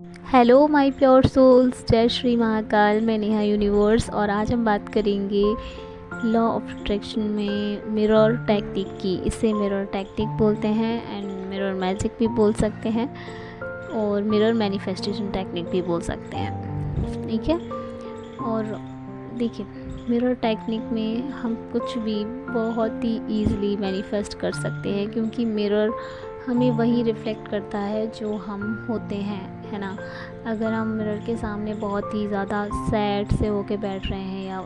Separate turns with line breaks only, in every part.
Hello my pure souls, जय श्री महाकाल। मैं Neha universe और आज हम बात करेंगे लॉ ऑफ अट्रैक्शन में मिरर टेक्निक की। इसे मिरर टेक्निक बोलते हैं एंड मिरर मैजिक भी बोल सकते हैं और मिरर मैनिफेस्टेशन टेक्निक भी बोल सकते हैं। ठीक है। और देखिए, मिरर टेक्निक में हम कुछ भी बहुत ही ईज़िली मैनिफेस्ट कर सकते हैं, क्योंकि मिरर हमें वही रिफ़्लेक्ट करता है जो हम होते हैं, है ना। अगर हम मिरर के सामने बहुत ही ज़्यादा सैड से होके बैठ रहे हैं या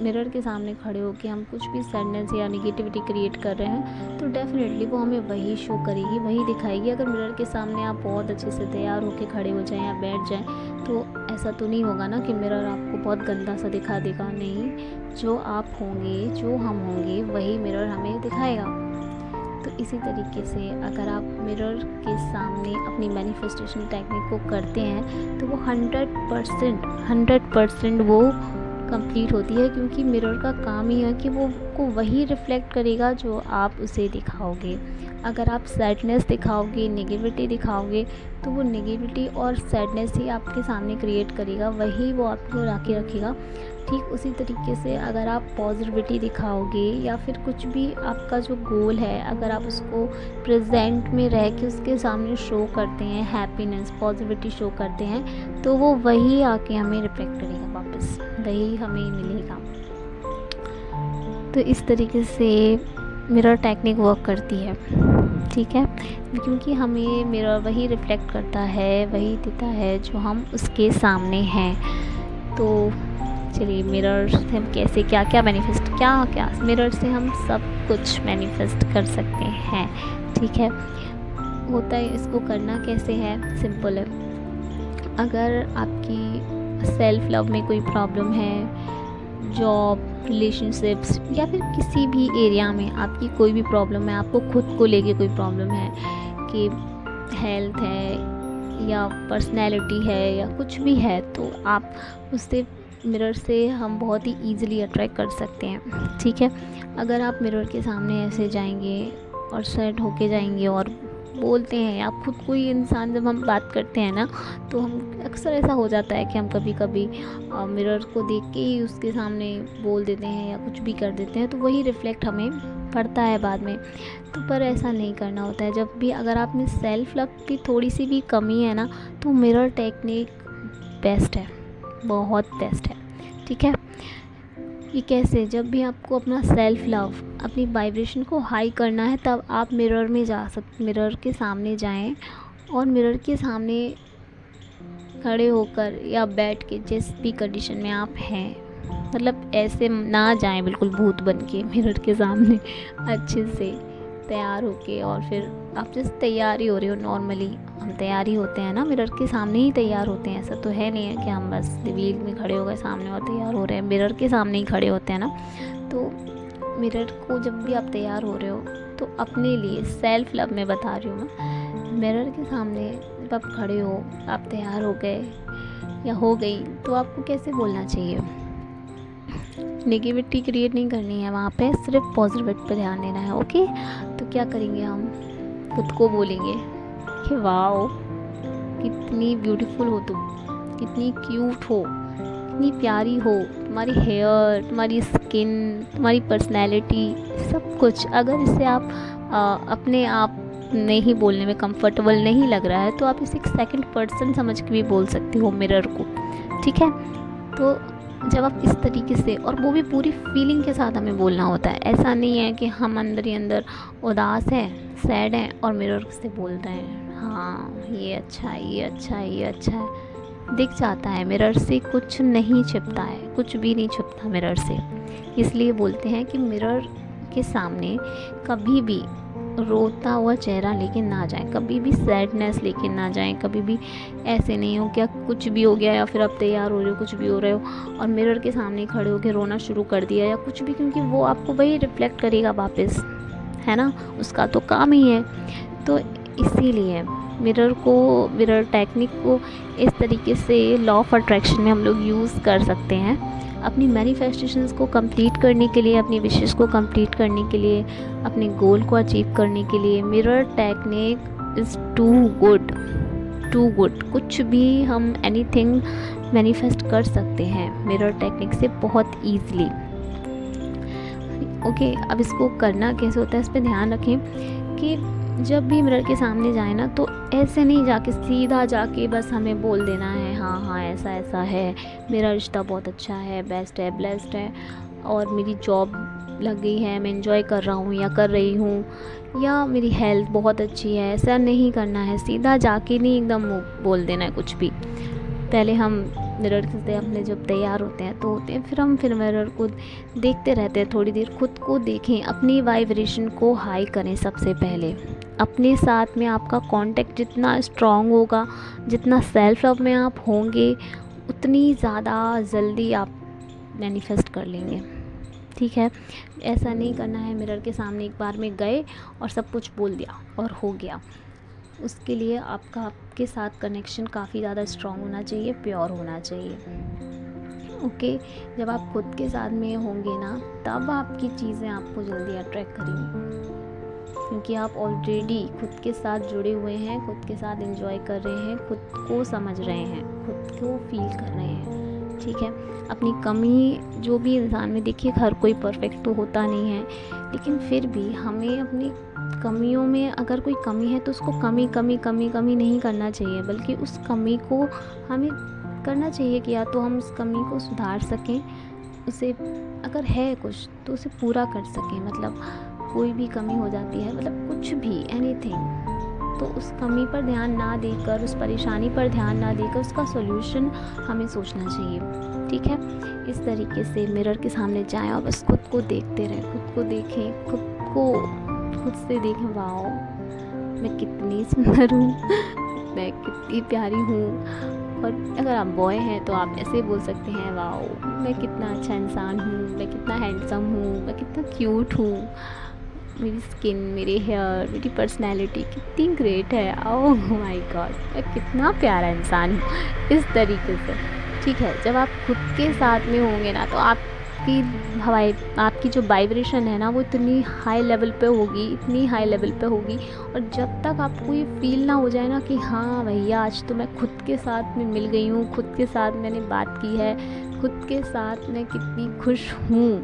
मिरर के सामने खड़े होके हम कुछ भी सैडनेस या नेगेटिविटी क्रिएट कर रहे हैं, तो डेफ़िनेटली वो हमें वही शो करेगी, वही दिखाएगी। अगर मिरर के सामने आप बहुत अच्छे से तैयार होके खड़े हो जाएं या बैठ जाएं, तो ऐसा तो नहीं होगा ना कि मिरर आपको बहुत गंदा सा दिखा देगा। नहीं, जो आप होंगे, जो हम होंगे, वही मिरर हमें दिखाएगा। तो इसी तरीके से अगर आप मिरर के सामने अपनी मैनिफेस्टेशन टेक्निक को करते हैं तो वो 100% वो कंप्लीट होती है, क्योंकि मिरर का काम ही है कि वो को वही रिफ़्लेक्ट करेगा जो आप उसे दिखाओगे। अगर आप सैडनेस दिखाओगे, नेगेटिविटी दिखाओगे, तो वो नेगेटिविटी और सैडनेस ही आपके सामने क्रिएट करेगा, वही वो आपको ला के रखेगा। ठीक उसी तरीके से अगर आप पॉजिटिविटी दिखाओगे या फिर कुछ भी आपका जो गोल है, अगर आप उसको प्रेजेंट में रह के उसके सामने शो करते हैं, हैप्पीनेस, पॉजिटिविटी शो करते हैं, तो वो वही आके हमें रिफ्लेक्ट करेगा, वापस वही हमें मिलेगा। तो इस तरीके से मिरर टेक्निक वर्क करती है। ठीक है, क्योंकि हमें मिरर वही रिफ्लेक्ट करता है, वही देता है जो हम उसके सामने हैं। तो चलिए, मिरर से हम कैसे क्या क्या मैनिफेस्ट क्या मिरर से हम सब कुछ मैनिफेस्ट कर सकते हैं। ठीक है, होता है, इसको करना कैसे है, सिंपल है। अगर आपकी सेल्फ लव में कोई प्रॉब्लम है, जॉब, रिलेशनशिप्स या फिर किसी भी एरिया में आपकी कोई भी प्रॉब्लम है, आपको खुद को लेके कोई प्रॉब्लम है कि हेल्थ है या पर्सनैलिटी है या कुछ भी है, तो आप उससे मिरर से हम बहुत ही ईज़िली अट्रैक्ट कर सकते हैं। ठीक है, अगर आप मिरर के सामने ऐसे जाएंगे और सेट होके जाएंगे और बोलते हैं, आप खुद कोई इंसान, जब हम बात करते हैं ना, तो हम अक्सर ऐसा हो जाता है कि हम कभी कभी मिरर को देख के ही उसके सामने बोल देते हैं या कुछ भी कर देते हैं, तो वही रिफ़्लेक्ट हमें पड़ता है बाद में। तो पर ऐसा नहीं करना होता है। जब भी अगर आप में सेल्फ लव की थोड़ी सी भी कमी है ना, तो मिरर टेक्निक बेस्ट है, बहुत बेस्ट है। ठीक है, ये कैसे, जब भी आपको अपना सेल्फ लव, अपनी वाइब्रेशन को हाई करना है, तब आप मिरर के सामने जाएं और मिरर के सामने खड़े होकर या बैठ के, जिस भी कंडीशन में आप हैं, मतलब ऐसे ना जाएं बिल्कुल भूत बन के मिरर के सामने, अच्छे से तैयार होके। और फिर आप जैसे तैयार ही हो रहे हो, नॉर्मली हम तैयार ही होते हैं ना, मिरर के सामने ही तैयार होते हैं। ऐसा तो है नहीं है कि हम बस रिवील में खड़े हो गए सामने और तैयार हो रहे हैं, मिरर के सामने ही खड़े होते हैं ना। तो मिरर को जब भी आप तैयार हो रहे हो, तो अपने लिए सेल्फ लव में बता रही हूँ मैं, मिरर के सामने जब आप खड़े हो, आप तैयार हो गए या हो गई, तो आपको कैसे बोलना चाहिए, नेगेटिविटी क्रिएट नहीं करनी है वहाँ पे, सिर्फ पॉजिटिविटी पे ध्यान देना है। ओके, तो क्या करेंगे, हम खुद को बोलेंगे कि वाओ, कितनी ब्यूटीफुल हो तुम, कितनी क्यूट हो, कितनी प्यारी हो, तुम्हारी हेयर, तुम्हारी स्किन, तुम्हारी पर्सनैलिटी, सब कुछ। अगर इसे आप अपने आप नहीं बोलने में कंफर्टेबल नहीं लग रहा है, तो आप इसे एक सेकंड पर्सन समझ के भी बोल सकते हो मिरर को। ठीक है, तो जब आप इस तरीके से, और वो भी पूरी फीलिंग के साथ हमें बोलना होता है। ऐसा नहीं है कि हम अंदर ही अंदर उदास हैं, सैड हैं और मिरर से बोल रहे हैं हाँ ये अच्छा है, ये अच्छा है, ये अच्छा है। दिख जाता है, मिरर से कुछ नहीं छिपता है, कुछ भी नहीं छिपता मिरर से। इसलिए बोलते हैं कि मिरर के सामने कभी भी रोता हुआ चेहरा लेके ना जाएं, कभी भी सैडनेस लेके ना जाएं, कभी भी ऐसे नहीं हो क्या कुछ भी हो गया या फिर आप तैयार हो रहे हो, कुछ भी हो रहे हो और मिरर के सामने खड़े होकर रोना शुरू कर दिया या कुछ भी, क्योंकि वो आपको वही रिफ्लेक्ट करेगा वापस, है ना, उसका तो काम ही है। तो इसीलिए मिरर टेक्निक को इस तरीके से लॉ ऑफ अट्रैक्शन में हम लोग यूज़ कर सकते हैं, अपनी मैनिफेस्टेशंस को कंप्लीट करने के लिए, अपनी विशेस को कंप्लीट करने के लिए, अपने गोल को अचीव करने के लिए। Mirror technique is too too good. कुछ भी हम एनीथिंग मैनिफेस्ट कर सकते हैं मिरर टेक्निक से बहुत ईज़िली। ओके, अब इसको करना कैसे होता है इस पर ध्यान रखें कि जब भी मिरर के सामने जाए ना, तो ऐसे नहीं जाके सीधा जाके बस हमें बोल देना है हाँ हाँ ऐसा ऐसा है, मेरा रिश्ता बहुत अच्छा है, बेस्ट है, ब्लेस्ड है, और मेरी जॉब लग गई है, मैं एंजॉय कर रहा हूँ या कर रही हूँ, या मेरी हेल्थ बहुत अच्छी है। ऐसा नहीं करना है, सीधा जाके नहीं एकदम बोल देना है कुछ भी। पहले हम मिरर से अपने जब तैयार होते हैं तो होते हैं, फिर मिरर को देखते रहते हैं थोड़ी देर, खुद को देखें, अपनी वाइब्रेशन को हाई करें। सबसे पहले अपने साथ में आपका कांटेक्ट जितना स्ट्रॉन्ग होगा, जितना सेल्फ लव में आप होंगे, उतनी ज़्यादा जल्दी आप मैनिफेस्ट कर लेंगे। ठीक है, ऐसा नहीं करना है मिरर के सामने एक बार में गए और सब कुछ बोल दिया और हो गया। उसके लिए आपके साथ कनेक्शन काफ़ी ज़्यादा स्ट्रॉन्ग होना चाहिए, प्योर होना चाहिए। ओके, जब आप खुद के साथ में होंगे ना, तब आपकी चीज़ें आपको जल्दी अट्रैक्ट करेंगी, क्योंकि आप ऑलरेडी खुद के साथ जुड़े हुए हैं, खुद के साथ एंजॉय कर रहे हैं, खुद को समझ रहे हैं, खुद को फील कर रहे हैं। ठीक है, अपनी कमी जो भी इंसान में, देखिए हर कोई परफेक्ट तो होता नहीं है, लेकिन फिर भी हमें अपनी कमियों में अगर कोई कमी है तो उसको कमी नहीं करना चाहिए, बल्कि उस कमी को हमें करना चाहिए कि या तो हम उस कमी को सुधार सकें, उसे अगर है कुछ तो उसे पूरा कर सकें। मतलब कोई भी कमी हो जाती है, मतलब कुछ भी एनीथिंग, तो उस कमी पर ध्यान ना देकर, उस परेशानी पर ध्यान ना देकर उसका सॉल्यूशन हमें सोचना चाहिए। ठीक है, इस तरीके से मिरर के सामने जाएं और बस खुद को देखते रहें, खुद को देखें, खुद से देखें, वाओ मैं कितनी सुंदर हूँ, मैं कितनी प्यारी हूँ। और अगर आप बॉय हैं तो आप ऐसे बोल सकते हैं, वाओ मैं कितना अच्छा इंसान हूँ, मैं कितना हैंडसम हूँ, मैं कितना क्यूट हूँ, मेरी स्किन, मेरे हेयर, मेरी पर्सनैलिटी कितनी ग्रेट है, ओह माय गॉड मैं कितना प्यारा इंसान हूँ। इस तरीके से, ठीक है, जब आप खुद के साथ में होंगे ना, तो आपकी जो वाइब्रेशन है ना, वो इतनी हाई लेवल पे होगी, इतनी हाई लेवल पे होगी। और जब तक आपको ये फील ना हो जाए ना कि हाँ भैया आज तो मैं खुद के साथ में मिल गई हूँ, खुद के साथ मैंने बात की है, खुद के साथ मैं कितनी खुश हूँ,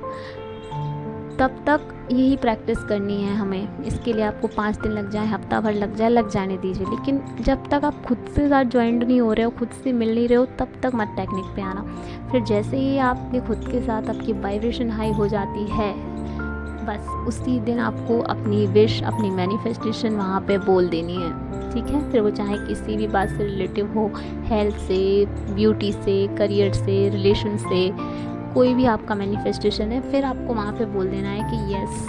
तब तक यही प्रैक्टिस करनी है हमें। इसके लिए आपको 5 दिन लग जाए, हफ्ता भर लग जाए, लग जाने दीजिए, लेकिन जब तक आप खुद से साथ ज्वाइंट नहीं हो रहे हो, खुद से मिल नहीं रहे हो, तब तक मत टेक्निक पे आना। फिर जैसे ही आपके खुद के साथ आपकी वाइब्रेशन हाई हो जाती है, बस उसी दिन आपको अपनी विश, अपनी मैनिफेस्टेशन वहाँ पे बोल देनी है। ठीक है, फिर वो चाहे किसी भी बात से रिलेटिव हो, हेल्थ से, ब्यूटी से, करियर से, रिलेशन से, कोई भी आपका मैनिफेस्टेशन है, फिर आपको वहाँ पे बोल देना है कि yes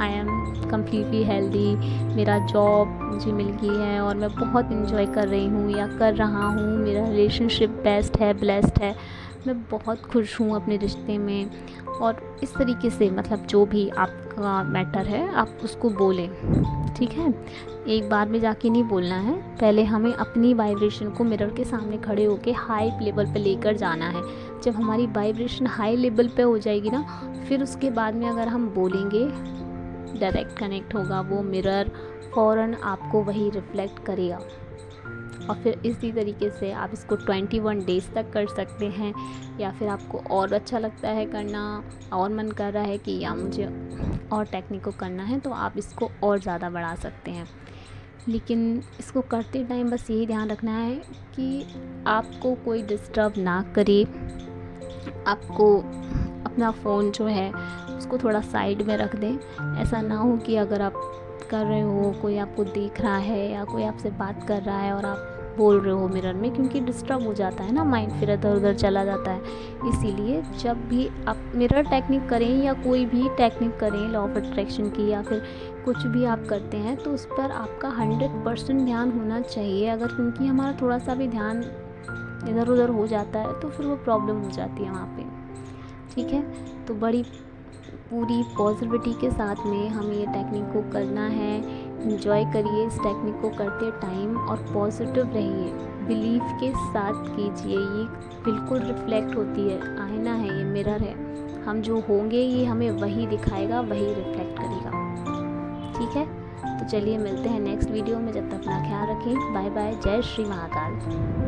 I am completely healthy, मेरा जॉब मुझे मिल गई है और मैं बहुत इन्जॉय कर रही हूँ या कर रहा हूँ, मेरा रिलेशनशिप बेस्ट है, ब्लेस्ड है, मैं बहुत खुश हूँ अपने रिश्ते में। और इस तरीके से, मतलब जो भी आपका मैटर है आप उसको बोलें। ठीक है, एक बार में जाके नहीं बोलना है, पहले हमें अपनी वाइब्रेशन को मिरर के सामने खड़े होकर हाई लेवल पे लेकर जाना है। जब हमारी वाइब्रेशन हाई लेवल पे हो जाएगी ना, फिर उसके बाद में अगर हम बोलेंगे, डायरेक्ट कनेक्ट होगा वो मिरर, फ़ौरन आपको वही रिफ्लेक्ट करेगा। और फिर इसी तरीके से आप इसको 21 डेज़ तक कर सकते हैं, या फिर आपको और अच्छा लगता है करना, और मन कर रहा है कि या मुझे और टेक्निक को करना है, तो आप इसको और ज़्यादा बढ़ा सकते हैं। लेकिन इसको करते टाइम बस यही ध्यान रखना है कि आपको कोई डिस्टर्ब ना करे। आपको अपना फ़ोन जो है उसको थोड़ा साइड में रख दें। ऐसा ना हो कि अगर आप कर रहे हो, कोई आपको देख रहा है या कोई आपसे बात कर रहा है और आप बोल रहे हो मिरर में, क्योंकि डिस्टर्ब हो जाता है ना, माइंड फिर इधर उधर चला जाता है। इसीलिए जब भी आप मिरर टेक्निक करें या कोई भी टेक्निक करें, लॉ ऑफ अट्रैक्शन की या फिर कुछ भी आप करते हैं, तो उस पर आपका 100% ध्यान होना चाहिए। अगर क्योंकि हमारा थोड़ा सा भी ध्यान इधर उधर हो जाता है तो फिर वो प्रॉब्लम हो जाती है वहाँ पे। ठीक है, तो बड़ी पूरी पॉजिटिविटी के साथ में हमें ये टेक्निक को करना है। एंजॉय करिए इस टेक्निक को करते टाइम और पॉजिटिव रहिए, बिलीव के साथ कीजिए। ये बिल्कुल रिफ्लेक्ट होती है, आईना है, ये मिरर है, हम जो होंगे ये हमें वही दिखाएगा, वही रिफ्लेक्ट करेगा। ठीक है, तो चलिए मिलते हैं नेक्स्ट वीडियो में, जब तक अपना ख्याल रखें। Bye bye. जय श्री महाकाल।